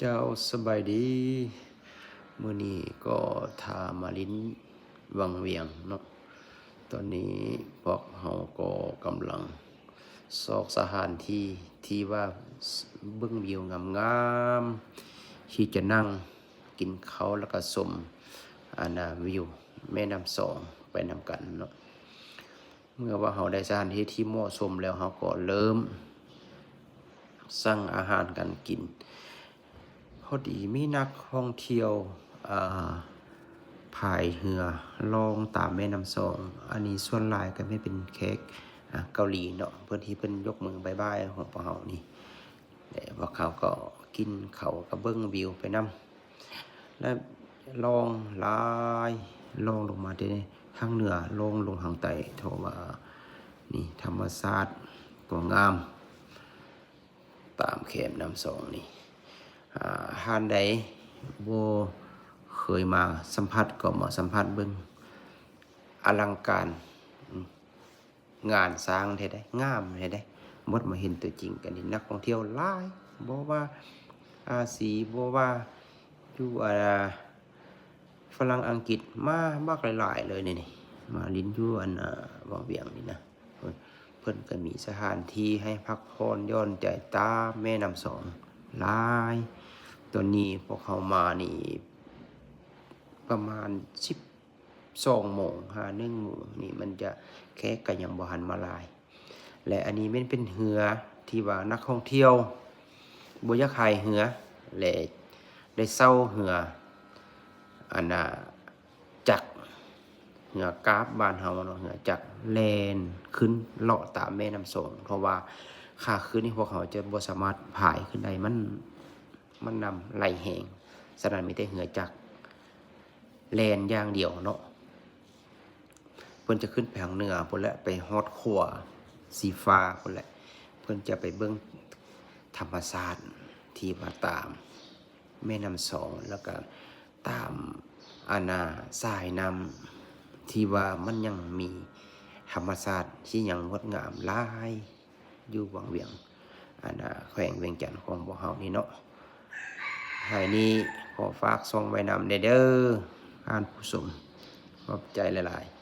เจ้าสบายดีมื้อนี้ก็ทามาลิ้นวังเวียงเนาะตอนนี้พวกเฮาก็กำลังซอกสถานที่ที่ว่าเบิ่งวิวงามๆที่จะนั่งกินข้าวแล้วก็ชมวิวแม่น้ำสองไปนำกันเนาะเมื่อว่าเฮาได้สถานที่ที่เหมาะสมแล้วเฮาก็เริ่มสั่งอาหารกันกินพอดีมีนักท่องเที่ยวพายเรือล่องตามแม่น้ำสองอันนี้ส่วนหลายก็ไม่เป็นแขกเกาหลีเนาะเพื่อนที่เพิ่นยกมือบายบายของพวกเรานี่แต่ว่าเขาก็กินเขาก็เบิ้งวิวไปนํแล้วลองลายลองลงมาได้ทางเหนือลงทางใต้เท่าว่านี่ธรรมชาติก็งามตามแคมน้ำสองนี่ท่านใดบ่เคยมาสัมผัสก็มาสัมผัสเบิ่งอลังการงานสร้างเท่ได้งามเท่ได้หมดมาเห็นตัวจริงกันนี่นักท่องเที่ยวหลายบ่ว่าสีบ่ว่าอยู่ฝรั่งอังกฤษมามากหลายๆเลยนี่มาลิ้นอยู่วังเวียงนี่นะเพิ่นก็มีสถานที่ให้พักผ่อนหย่อนใจตามแม่น้ำสองหลายตัวนี้พวกเขามานี่ประมาณ12 โมง1 โมงนี่มันจะแค่ก็ยังบ่หันมาลายและอันนี้มันเป็นเรือที่ว่านักท่องเที่ยวบ่อยากขายเรือและได้เช่าเรือจักรเรือกราฟบ้านเฮาเนาะเรือจักรแล่นขึ้นเลาะตามแม่น้ำสองเพราะว่าค่าขึ้นนี่พวกเขาจะบ่สามารถพายขึ้นได้มันนำไหลแหงฉะนั้นมีแต่เรือจักรแล่นอย่างเดียวเนาะเพิ่นจะขึ้นไปทางเหนือพุ่นแหละไปฮอดขั้วสีฟ้าพุ่นแหละเพิ่นจะไปเบิ่งธรรมชาติที่ว่าตามแม่น้ำสองแล้วก็ตามสายน้ำที่ว่ามันยังมีธรรมชาติที่ยังงดงามหลายอยู่วังเวียงแขวงเวียงจันทน์ของพวกเฮานี่เนาะให้นี้ขอฝากส่งไว้นำเด้อผู้ชมขอบใจหลายๆ